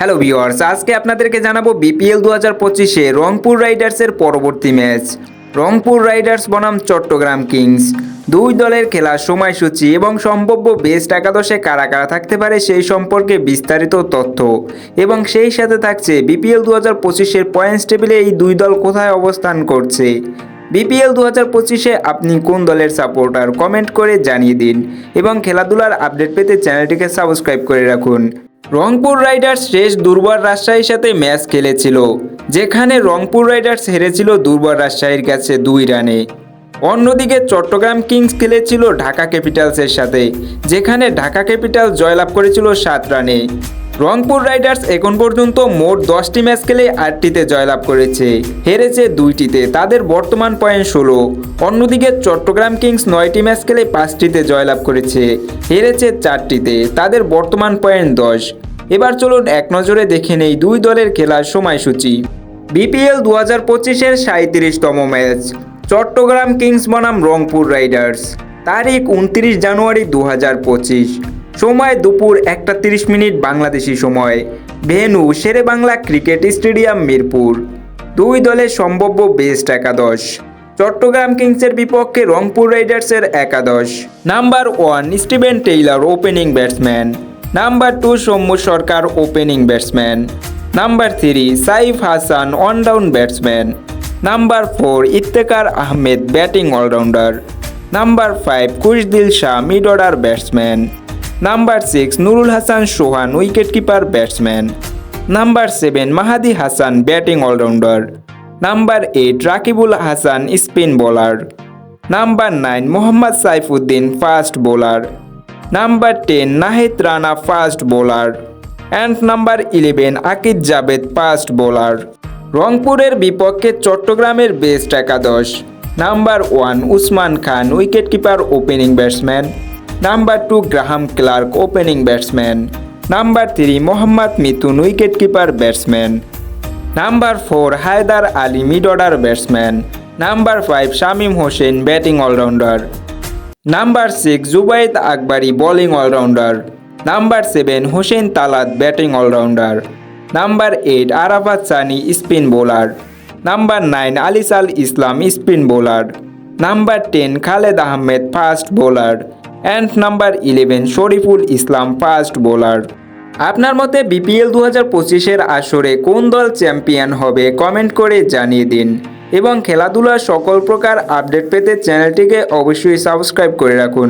Hello viewers, আজকে আপনাদেরকে জানাবো বিপিএল 2025-এ রংপুর রাইডার্সের পরবর্তী ম্যাচ। রংপুর রাইডার্স বনাম চট্টগ্রাম কিংস, দুই দলের খেলার সময়সূচি এবং সম্ভাব্য বেস্ট একাদশে কারা কারা থাকতে পারে সেই সম্পর্কে বিস্তারিত তথ্য, এবং সেই সাথে থাকছে বিপিএল 2025-এর পয়েন্টস টেবিলে এই দুই দল কোথায় অবস্থান করছে। বিপিএল 2025-এ আপনি কোন দলের সাপোর্টার কমেন্ট করে জানিয়ে দিন, এবং খেলাধুলার আপডেট পেতে চ্যানেলটিকে সাবস্ক্রাইব করে রাখুন। রংপুর রাইডার্স শেষ দুর্বার রাজশাহীর সাথে ম্যাচ খেলেছিল, যেখানে রংপুর রাইডার্স হেরেছিল দুর্বার রাজশাহীর কাছে 2 রানে। অন্যদিকে চট্টগ্রাম কিংস খেলেছিল ঢাকা ক্যাপিটালসের সাথে, যেখানে ঢাকা ক্যাপিটাল জয়লাভ করেছিল 7 রানে। রংপুর রাইডার্স এখন পর্যন্ত মোট 10টি ম্যাচ খেলে 8টিতে জয়লাভ করেছে, হেরেছে 2টিতে, তাদের বর্তমান পয়েন্ট 16। অন্যদিকে চট্টগ্রাম কিংস 9টি ম্যাচ খেলে 5টিতে জয়লাভ করেছে, হেরেছে 4টিতে, তাদের বর্তমান পয়েন্ট 10। এবার চলুন এক নজরে দেখে নেই দুই দলের খেলার সময়সূচি। বিপিএল 2025-এর 37তম ম্যাচ, চট্টগ্রাম কিংস বনাম রংপুর রাইডার্স। তারিখ 29 জানুয়ারি 2025, সময় দুপুর 1:30 বাংলাদেশি সময়, venue Sher-e-Bangla cricket stadium Mirpur. দুই দলের সম্ভাব্য বেস্ট একাদশ। চট্টগ্রাম কিংসের বিপক্ষে রংপুর রাইডার্সের একাদশ: number 1 Steven Taylor opening batsman, number 2 Soumya Sarkar opening batsman, number 3 Saif Hasan one down batsman, number 4 Iftekhar Ahmed batting allrounder, number 5 Khushdil Shah mid order batsman, number 6 Nurul Hasan Sohan wicketkeeper batsman, number 7 Mahedi Hasan batting allrounder, number 8 Rakibul Hasan spin bowler, number 9 Mohammad Saifuddin fast bowler, number 10 Nahid Rana fast bowler, and number 11 Akib Javed fast bowler. রংপুরের বিপক্ষে চট্টগ্রামের best একাদশ: number 1 Usman Khan wicketkeeper opening batsman, number 2 Graham Clarke opening batsman, number 3 Mohammad Mithun wicketkeeper batsman, number 4 Haider Ali mid order batsman, number 5 Shamim Hossain batting allrounder, number 6 Zubaid Akbari bowling allrounder, number 7 Hossain Talat batting allrounder, number 8 Arafat Sunny spin bowler, number 9 Alis Al Islam spin bowler, number 10 Khaled Ahmed fast bowler, and number 11 Shoriful Islam fast bowler. আপনার মতে BPL 2025-এর আসরে কোন দল champion হবে comment করে জানিয়ে দিন, এবং খেলাধুলার সকল প্রকার আপডেট পেতে চ্যানেলটিকে অবশ্যই সাবস্ক্রাইব করে রাখুন।